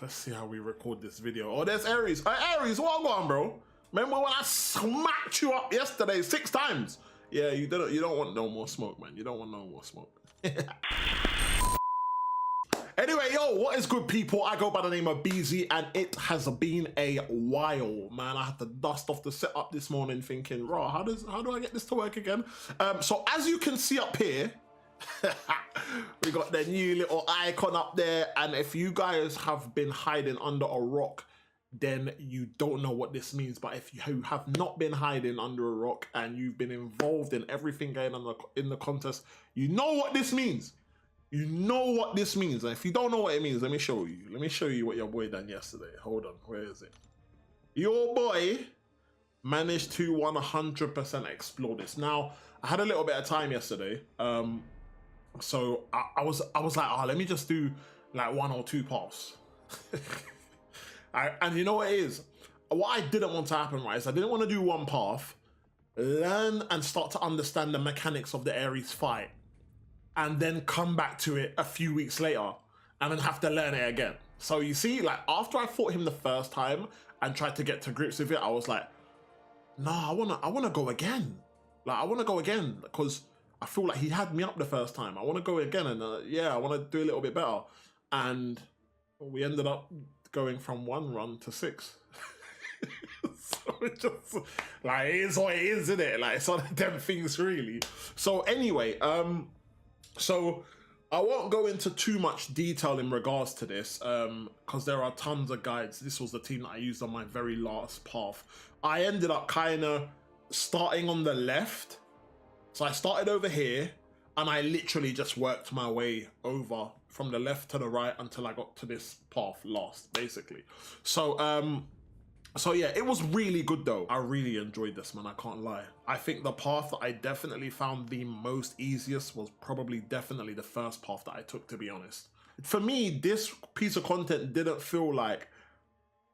Let's see how we record this video. Oh, there's Aries. Hey, Aries, what on, bro? Remember when I smacked you up yesterday 6 times? Yeah, you don't want no more smoke, man. You don't want no more smoke. Anyway, yo, what is good, people? I go by the name of Beezy, and it has been a while, man. I had to dust off the setup this morning thinking, raw, how do I get this to work again? So as you can see up here, we got the new little icon up there, and if you guys have been hiding under a rock, then you don't know what this means. But if you have not been hiding under a rock and you've been involved in everything going on in the contest, you know what this means. You know what this means. And if you don't know what it means, let me show you. Let me show you what your boy done yesterday. Hold on, where is it? Your boy managed to 100% explore this. Now, I had a little bit of time yesterday. So I was like, oh, let me just do like 1 or 2 paths. And you know what it is? What I didn't want to happen, right, is I didn't want to do 1 path, learn and start to understand the mechanics of the Aries fight, and then come back to it a few weeks later and then have to learn it again. So you see, like, after I fought him the first time and tried to get to grips with it, I was like, nah, I wanna go again. Like, I wanna go again because I feel like he had me up the first time. I wanna go again, and yeah, I wanna do a little bit better. And we ended up going from 1 run to 6. So it just, like, it is what it is, isn't it? Like, it's one of them things, really. So anyway, so I won't go into too much detail in regards to this, because there are tons of guides. This was the team that I used on my very last path. I ended up kind of starting on the left. So I started over here, and I literally just worked my way over from the left to the right until I got to this path last, basically. So, so yeah, it was really good though. I really enjoyed this, man, I can't lie. I think the path that I definitely found the most easiest was definitely the first path that I took, to be honest. For me, this piece of content didn't feel like,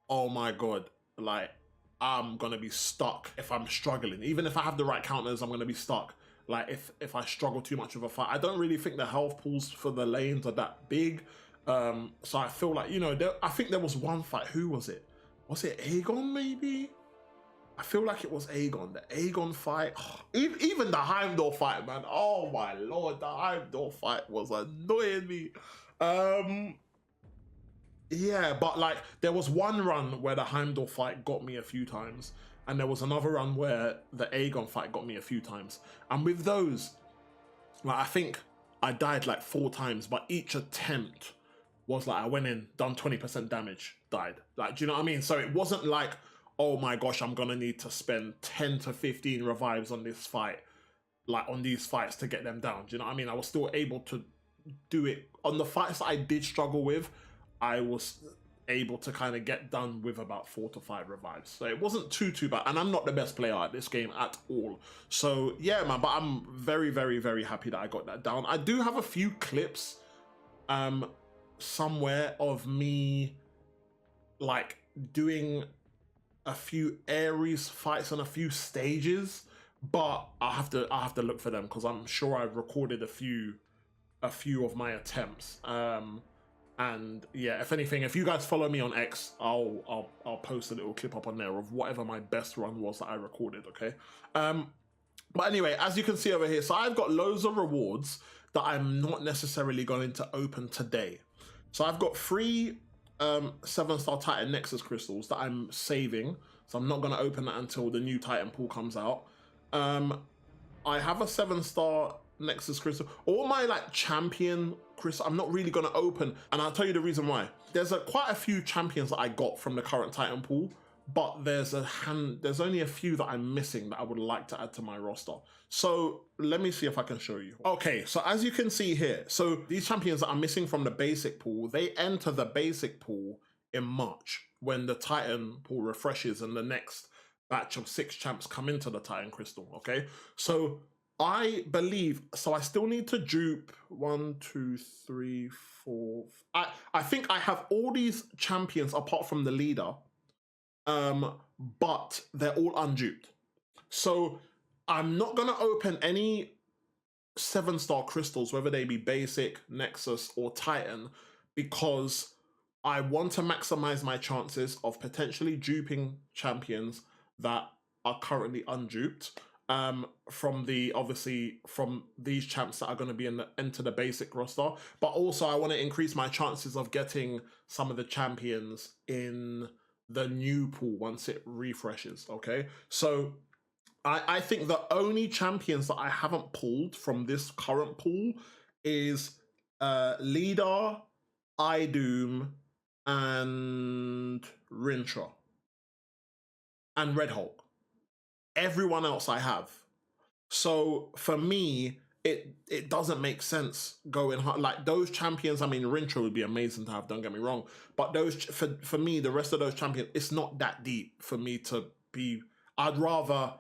oh my God, like, I'm gonna be stuck if I'm struggling. Even if I have the right counters, I'm gonna be stuck. Like, if I struggle too much with a fight. I don't really think the health pools for the lanes are that big. So I feel like, you know, I think there was one fight. Who was it? Was it Aegon, maybe? I feel like it was Aegon. The Aegon fight. Oh, even the Heimdall fight, man. Oh my Lord, the Heimdall fight was annoying me. Yeah, but like, there was one run where the Heimdall fight got me a few times, and there was another run where the Aegon fight got me a few times. And with those, like, I think I died like 4 times, but each attempt was like, I went in, done 20% damage, died. Like, do you know what I mean? So it wasn't like, oh my gosh, I'm gonna need to spend 10 to 15 revives on this fight, like on these fights to get them down. Do you know what I mean? I was still able to do it. On the fights that I did struggle with, I was able to kind of get done with about 4 to 5 revives. So it wasn't too bad. And I'm not the best player at this game at all. So yeah, man, but I'm very, very, very happy that I got that down. I do have a few clips somewhere of me like doing a few Aries fights on a few stages, but I have to look for them because I'm sure I've recorded a few of my attempts. And yeah, if anything, if you guys follow me on X, I'll post a little clip up on there of whatever my best run was that I recorded, okay? But anyway, as you can see over here, so I've got loads of rewards that I'm not necessarily going to open today. So I've got 3 7-star Titan Nexus crystals that I'm saving. So I'm not going to open that until the new Titan pool comes out. I have a 7-star Nexus crystal. All my like champion crystal, I'm not really going to open. And I'll tell you the reason why. There's quite a few champions that I got from the current Titan pool, but there's only a few that I'm missing that I would like to add to my roster. So let me see if I can show you. Okay, so as you can see here, so these champions that are missing from the basic pool, they enter the basic pool in March when the Titan pool refreshes and the next batch of 6 champs come into the Titan crystal, okay? So I believe, so I still need to dupe 1, 2, 3, 4. I think I have all these champions apart from the leader, but they're all unduped. So I'm not gonna open any 7-star crystals, whether they be basic, Nexus, or Titan, because I want to maximize my chances of potentially duping champions that are currently unduped. From the obviously from these champs that are going to be enter the basic roster, but also I want to increase my chances of getting some of the champions in the new pool once it refreshes. Okay, so I think the only champions that I haven't pulled from this current pool is Leader, Idoom, and Rintra, and Red Hulk. Everyone else I have. So for me, it doesn't make sense going hard. Like those champions, I mean, Rintra would be amazing to have, don't get me wrong. But those for me, the rest of those champions, it's not that deep for me to be. I'd rather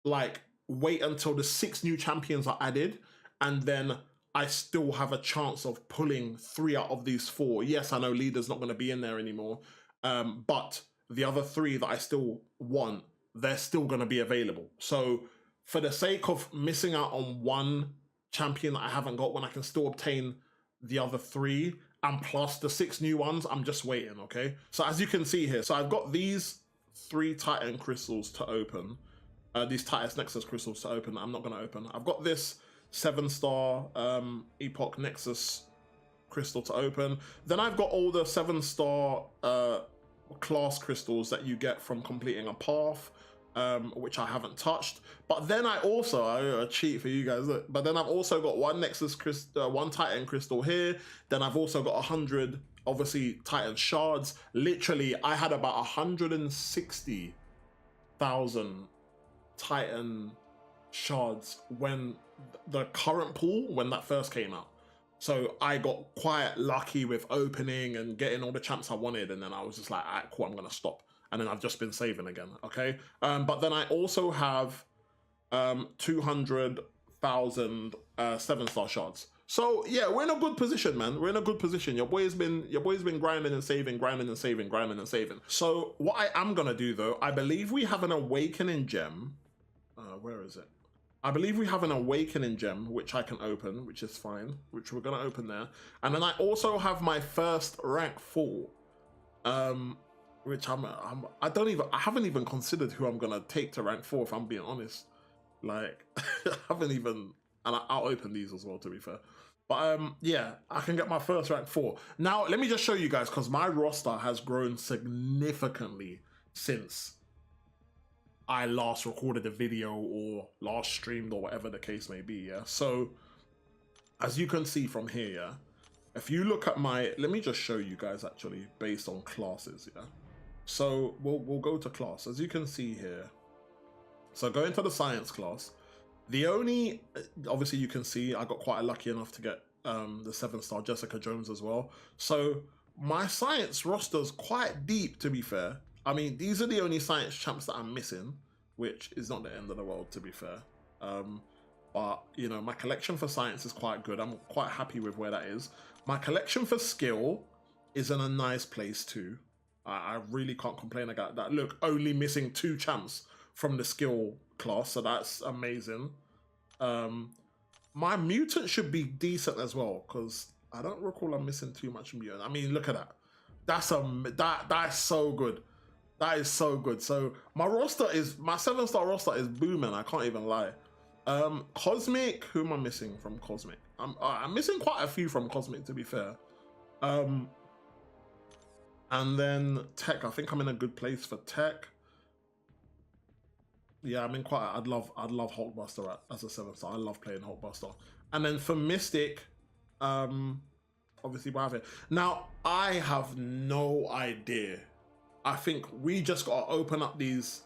like wait until the 6 new champions are added, and then I still have a chance of pulling 3 out of these 4. Yes, I know Leader's not going to be in there anymore, but the other 3 that I still want, they're still going to be available. So for the sake of missing out on one champion that I haven't got when I can still obtain the other 3 and plus the 6 new ones, I'm just waiting, okay? So as you can see here, so I've got these 3 Titan crystals to open. These Titus Nexus crystals to open that I'm not going to open. I've got this 7-star Epoch Nexus crystal to open. Then I've got all the 7-star class crystals that you get from completing a path, which I haven't touched. But then I cheat for you guys, look, but then I've also got one Nexus crystal, one Titan crystal here. Then I've also got 100, obviously, Titan shards. Literally, I had about 160,000 Titan shards when the current pool, when that first came out. So I got quite lucky with opening and getting all the champs I wanted, and then I was just like, all right, cool, I'm gonna stop. And then I've just been saving again, okay? But then I also have 200,000 7-star shards. So yeah, we're in a good position, man. We're in a good position. Your boy's been grinding and saving, grinding and saving, grinding and saving. So what I am gonna do though, I believe we have an awakening gem. Where is it? I believe we have an awakening gem, which I can open, which is fine, which we're gonna open there. And then I also have my first rank 4, which I haven't even considered who I'm gonna take to rank 4, if I'm being honest. Like, I haven't even, and I'll open these as well, to be fair. But yeah, I can get my first rank 4. Now, let me just show you guys, because my roster has grown significantly since I last recorded a video or last streamed or whatever the case may be, yeah? So, as you can see from here, yeah? If you look at my, let me just show you guys actually based on classes, yeah? So, we'll go to class. As you can see here, so go into the science class. The only, obviously you can see I got quite lucky enough to get the 7-star Jessica Jones as well. So, my science roster's quite deep, to be fair. I mean, these are the only science champs that I'm missing, which is not the end of the world, to be fair. But, you know, my collection for science is quite good. I'm quite happy with where that is. My collection for skill is in a nice place too. I really can't complain about that. Look, only missing 2 champs from the skill class, so that's amazing. My mutant should be decent as well, because I don't recall I'm missing too much mutant. I mean, look at that. That's so good. That is so good. So my 7-star roster is booming. I can't even lie. Cosmic, who am I missing from Cosmic? I'm missing quite a few from Cosmic, to be fair. And then Tech, I think I'm in a good place for Tech. Yeah, I'm in quite. I'd love Hulkbuster as a 7-star. I love playing Hulkbuster. And then for Mystic, obviously we have it. Now I have no idea. I think we just gotta open up these.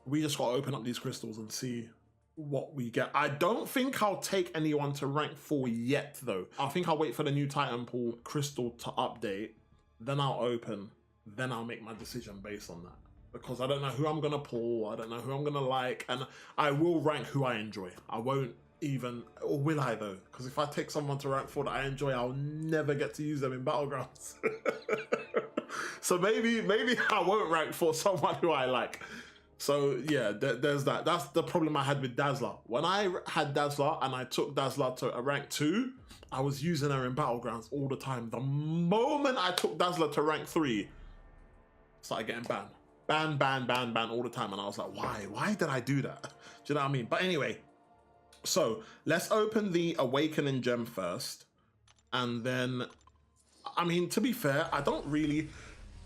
We just gotta open up these crystals and see what we get. I don't think I'll take anyone to rank 4 yet, though. I think I'll wait for the new Titan Pool crystal to update. Then I'll open. Then I'll make my decision based on that. Because I don't know who I'm gonna pull. I don't know who I'm gonna like, and I will rank who I enjoy. I won't even, or will I though? Because if I take someone to rank 4 that I enjoy, I'll never get to use them in Battlegrounds. So maybe I won't rank for someone who I like. So yeah, there's that. That's the problem I had with Dazzler. When I had Dazzler and I took Dazzler to a rank 2, I was using her in Battlegrounds all the time. The moment I took Dazzler to rank 3, started getting banned. Ban all the time. And I was like, why? Why did I do that? Do you know what I mean? But anyway, so let's open the Awakening Gem first. And then, I mean, to be fair, I don't really...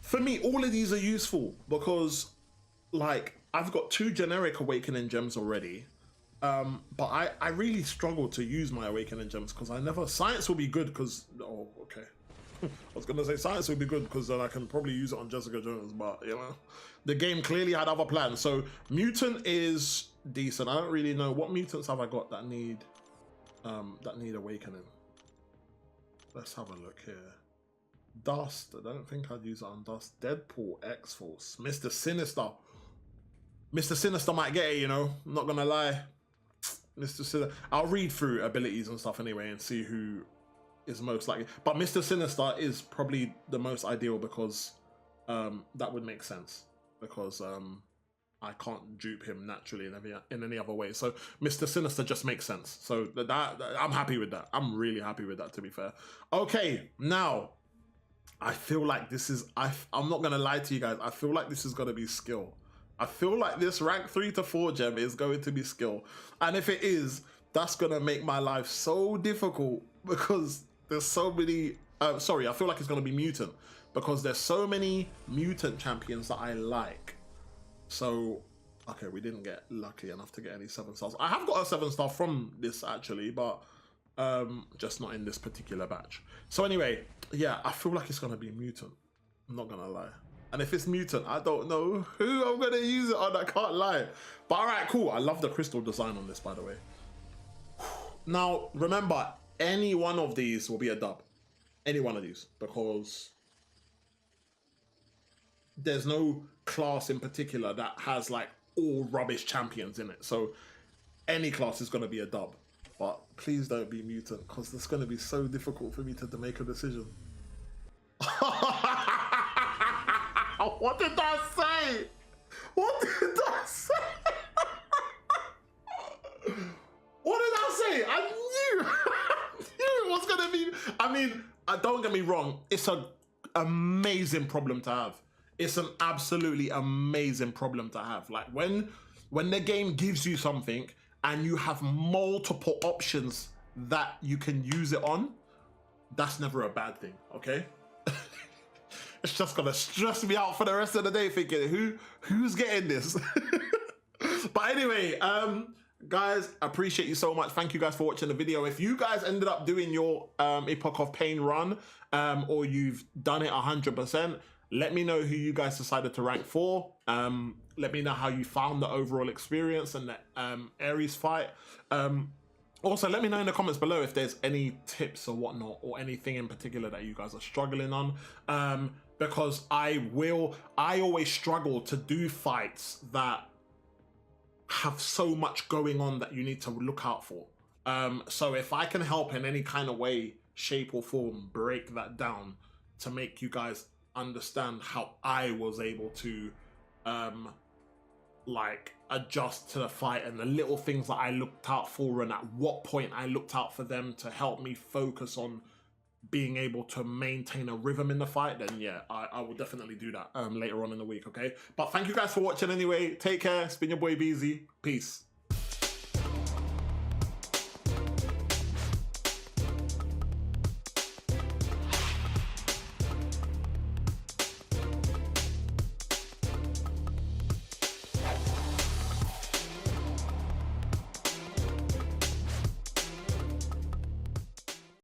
For me, all of these are useful because, like, I've got 2 generic Awakening Gems already. But I really struggle to use my Awakening Gems because I never... Science will be good because... Oh, okay. I was going to say Science will be good because then I can probably use it on Jessica Jones, but, you know, the game clearly had other plans. So, Mutant is decent. I don't really know. What mutants have I got that need Awakening? Let's have a look here. Dust. I don't think I'd use it on Dust. Deadpool, X-Force, Mr. Sinister. Mr. Sinister might get it, you know. I'm not going to lie. Mr. Sinister. I'll read through abilities and stuff anyway and see who is most likely. But Mr. Sinister is probably the most ideal because that would make sense. Because I can't dupe him naturally in any other way. So Mr. Sinister just makes sense. So that I'm happy with that. I'm really happy with that, to be fair. Okay, now I feel like this is, I'm not gonna lie to you guys, I feel like this is gonna be skill. I feel like this rank 3 to 4 gem is going to be skill. And if it is, that's gonna make my life so difficult because there's so many, sorry, I feel like it's gonna be mutant because there's so many mutant champions that I like. So, okay, we didn't get lucky enough to get any 7 stars. I have got a 7-star from this actually, but just not in this particular batch. So anyway, yeah, I feel like it's gonna be mutant. I'm not gonna lie. And if it's mutant, I don't know who I'm gonna use it on, I can't lie. But all right, cool. I love the crystal design on this, by the way. Now, remember, any one of these will be a dub. Any one of these, because there's no class in particular that has like all rubbish champions in it. So any class is gonna be a dub. But please don't be mutant, because it's gonna be so difficult for me to make a decision. What did I say? What did I say? What did I say? I knew. I knew it was gonna be. I mean, don't get me wrong. It's an amazing problem to have. It's an absolutely amazing problem to have. Like when the game gives you something and you have multiple options that you can use it on, that's never a bad thing. Okay. It's just gonna stress me out for the rest of the day thinking who's getting this. But anyway, guys, I appreciate you so much. Thank you guys for watching the video. If you guys ended up doing your Epoch of Pain run, or you've done it 100%, let me know who you guys decided to rank for. Let me know how you found the overall experience and the Ares fight. Also, let me know in the comments below if there's any tips or whatnot, or anything in particular that you guys are struggling on. Because I always struggle to do fights that have so much going on that you need to look out for. So if I can help in any kind of way, shape or form, break that down to make you guys understand how I was able to like adjust to the fight and the little things that I looked out for and at what point I looked out for them to help me focus on being able to maintain a rhythm in the fight, then yeah, I will definitely do that later on in the week, okay? But thank you guys for watching anyway. Take care. It's been your boy Beezy. Peace.